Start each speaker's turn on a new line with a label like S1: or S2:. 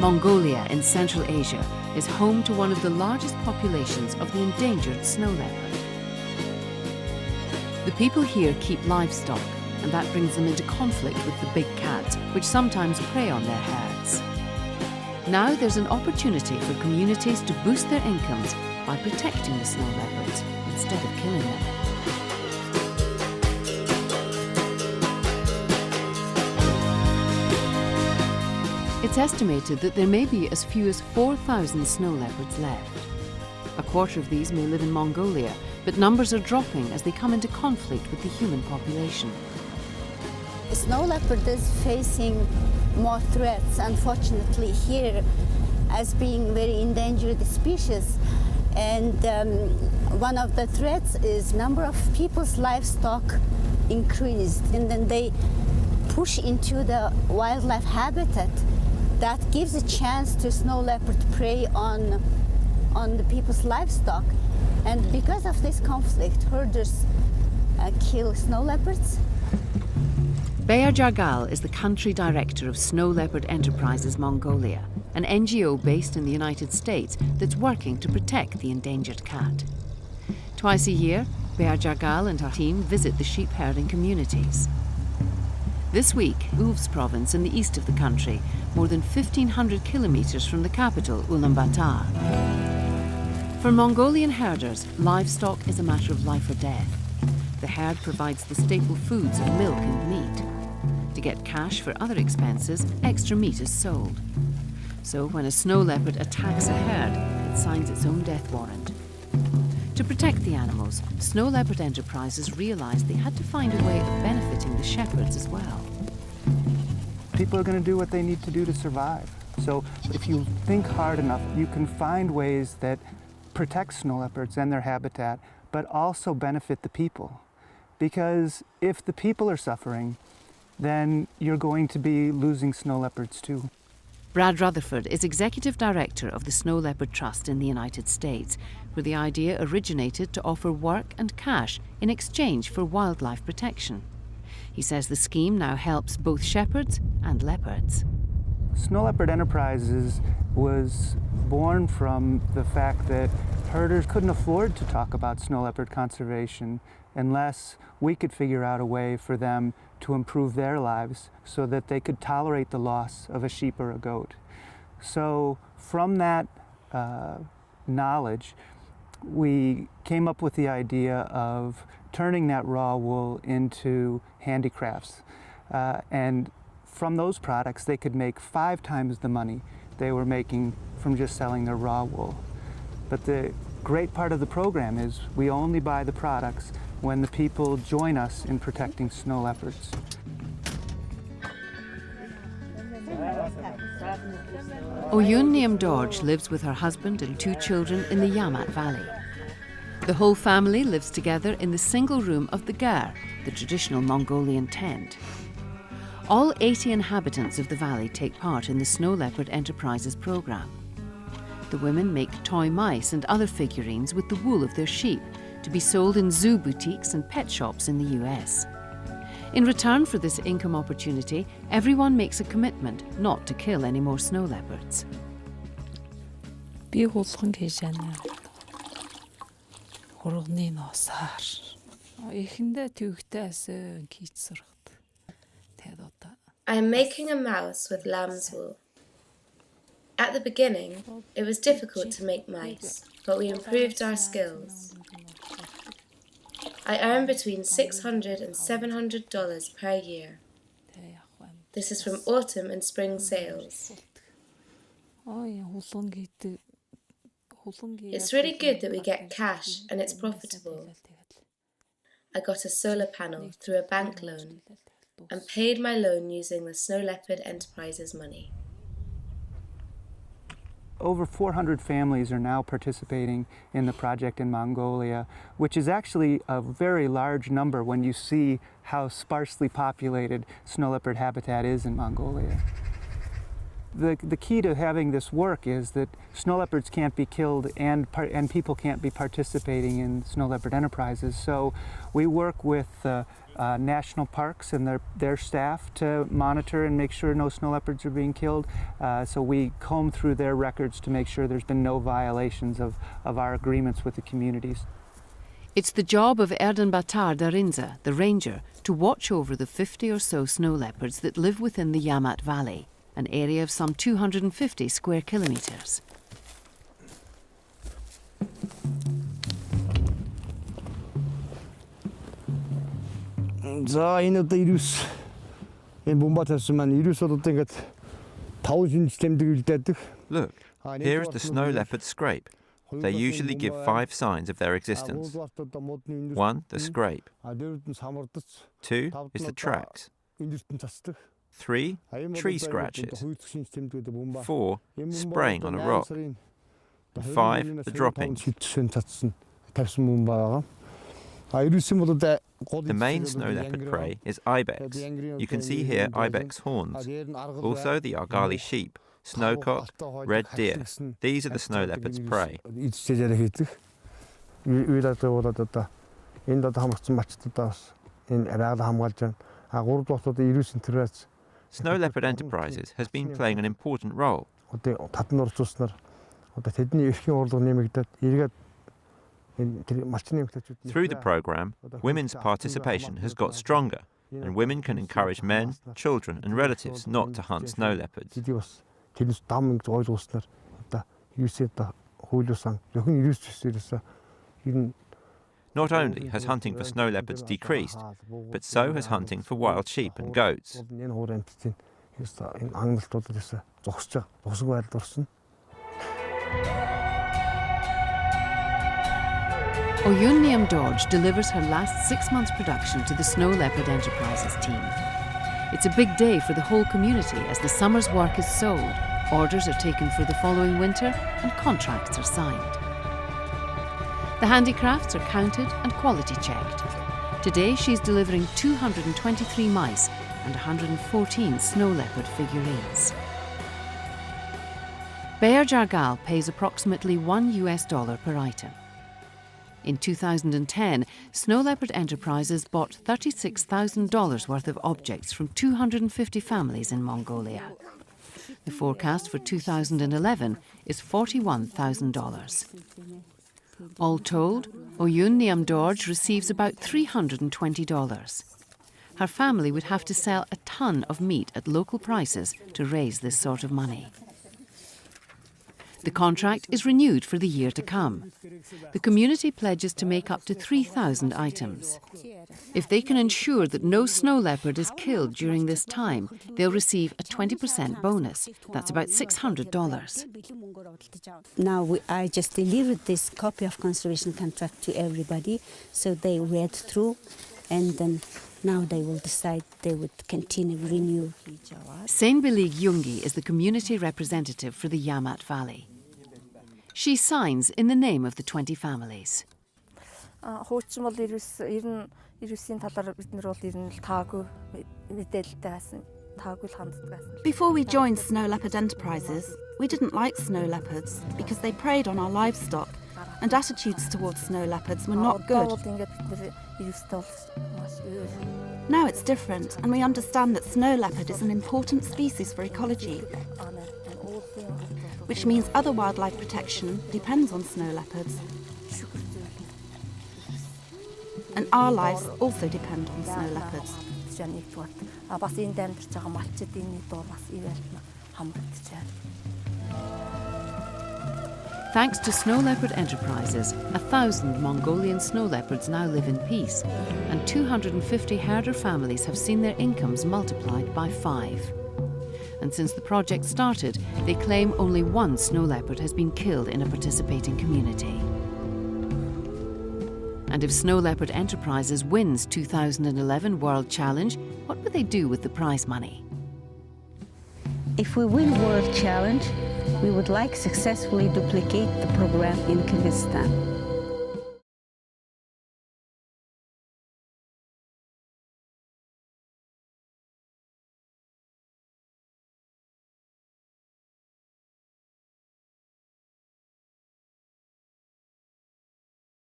S1: Mongolia in Central Asia is home to one of the largest populations of the endangered snow leopard. The people here keep livestock, and that brings them into conflict with the big cats, which sometimes prey on their herds. Now there's an opportunity for communities to boost their incomes by protecting the snow leopards instead of killing them. It's estimated that there may be as few as 4,000 snow leopards left. A quarter of these may live in Mongolia, but numbers are dropping as they come into conflict with the human population.
S2: The snow leopard is facing more threats, unfortunately, here as being very endangered species. And one of the threats is number of people's livestock increased, and then they push into the wildlife habitat. That gives a chance to snow leopard prey on the people's livestock. And because of this conflict, herders kill snow leopards.
S1: Beya Jargal is the country director of Snow-Leopard Enterprises Mongolia, an NGO based in the United States that's working to protect the endangered cat. Twice a year, Beya Jargal and her team visit the sheep herding communities. This week, Ulvs province in the east of the country, more than 1,500 kilometres from the capital, Ulaanbaatar. For Mongolian herders, livestock is a matter of life or death. The herd provides the staple foods of milk and meat. To get cash for other expenses, extra meat is sold. So when a snow leopard attacks a herd, it signs its own death warrant. To protect the animals, Snow Leopard Enterprises realised they had to find a way of benefiting the shepherds as well.
S3: People are going to do what they need to do to survive. So if you think hard enough, you can find ways that protect snow leopards and their habitat, but also benefit the people. Because if the people are suffering, then you're going to be losing snow leopards too.
S1: Brad Rutherford is Executive Director of the Snow Leopard Trust in the United States, where the idea originated to offer work and cash in exchange for wildlife protection. He says the scheme now helps both shepherds and leopards.
S3: Snow Leopard Enterprises was born from the fact that herders couldn't afford to talk about snow leopard conservation unless we could figure out a way for them to improve their lives so that they could tolerate the loss of a sheep or a goat. So from that knowledge, we came up with the idea of turning that raw wool into handicrafts. And from those products, they could make 5 times the money they were making from just selling their raw wool. But the great part of the program is we only buy the products when the people join us in protecting snow leopards.
S1: Oyun Niamdorj lives with her husband and 2 children in the Yamat Valley. The whole family lives together in the single room of the ger, the traditional Mongolian tent. All 80 inhabitants of the valley take part in the Snow Leopard Enterprises program. The women make toy mice and other figurines with the wool of their sheep to be sold in zoo boutiques and pet shops in the US. In return for this income opportunity, everyone makes a commitment not to kill any more snow leopards.
S4: Би хулхан хийж байна. Хурганы ноосаар. Эхэндээ төвөгтэй асан кийч сурахад. Тэгээд одоо.
S5: I am making a mouse with lamb's wool. At the beginning, it was difficult to make mice, but we improved our skills. I earn between $600 and $700 per year. This is from autumn and spring sales. It's really good that we get cash and it's profitable. I got a solar panel through a bank loan and paid my loan using the Snow Leopard Enterprises money.
S3: Over 400 families are now participating in the project in Mongolia, which is actually a very large number when you see how sparsely populated snow leopard habitat is in Mongolia. The key to having this work is that snow leopards can't be killed and people can't be participating in Snow Leopard Enterprises. So we work with national parks and their staff to monitor and make sure no snow leopards are being killed. So we comb through their records to make sure there's been no violations of our agreements with the communities.
S1: It's the job of Erden Batar Darinza, the ranger, to watch over the 50 or so snow leopards that live within the Yamat Valley, an area of some 250 square kilometres.
S6: За энэ одоо 99 энэ бомба тавьсан маань 99 одоо ингээд 5 шинж тэмдэг үлдээдэг.
S7: Look, here is the snow leopard scrape. They usually give 5 signs of their existence. 1, the scrape. 2 is the tracks. 3, tree scratches. 4, spraying on a rock. And 5, the dropping. The main snow leopard prey is ibex. You can see here ibex horns. Also the Argali sheep, snowcock, red deer. These are the snow leopard's prey. Snow Leopard Enterprises has been playing an important role. Through the programme, women's participation has got stronger, and women can encourage men, children and relatives not to hunt snow leopards. Not only has hunting for snow leopards decreased, but so has hunting for wild sheep and goats.
S1: Oyun Niam Dorj delivers her last 6 months' production to the Snow Leopard Enterprises team. It's a big day for the whole community as the summer's work is sold, orders are taken for the following winter, and contracts are signed. The handicrafts are counted and quality checked. Today she's delivering 223 mice and 114 snow leopard figurines. Bayer Jargal pays approximately $1 per item. In 2010, Snow Leopard Enterprises bought $36,000 worth of objects from 250 families in Mongolia. The forecast for 2011 is $41,000. All told, Oyun Niam Dorj receives about $320. Her family would have to sell a ton of meat at local prices to raise this sort of money. The contract is renewed for the year to come. The community pledges to make up to 3,000 items. If they can ensure that no snow leopard is killed during this time, they'll receive a 20% bonus. That's about $600.
S2: Now I just delivered this copy of conservation contract to everybody, so they read through, and then now they will decide they would continue renew.
S1: Sainbilig Yungi is the community representative for the Yamat Valley. She signs in the name of the 20 families.
S8: Before we joined Snow Leopard Enterprises, we didn't like snow leopards because they preyed on our livestock and attitudes towards snow leopards were not good. Now it's different, and we understand that snow leopard is an important species for ecology, which means other wildlife protection depends on snow leopards. And our lives also depend on snow leopards.
S1: Thanks to Snow Leopard Enterprises, 1,000 Mongolian snow leopards now live in peace, and 250 herder families have seen their incomes multiplied by 5. And since the project started, they claim only 1 snow leopard has been killed in a participating community. And if Snow Leopard Enterprises wins 2011 World Challenge, what will they do with the prize money?
S2: If we win World Challenge, we would like successfully duplicate the program in Kyrgyzstan.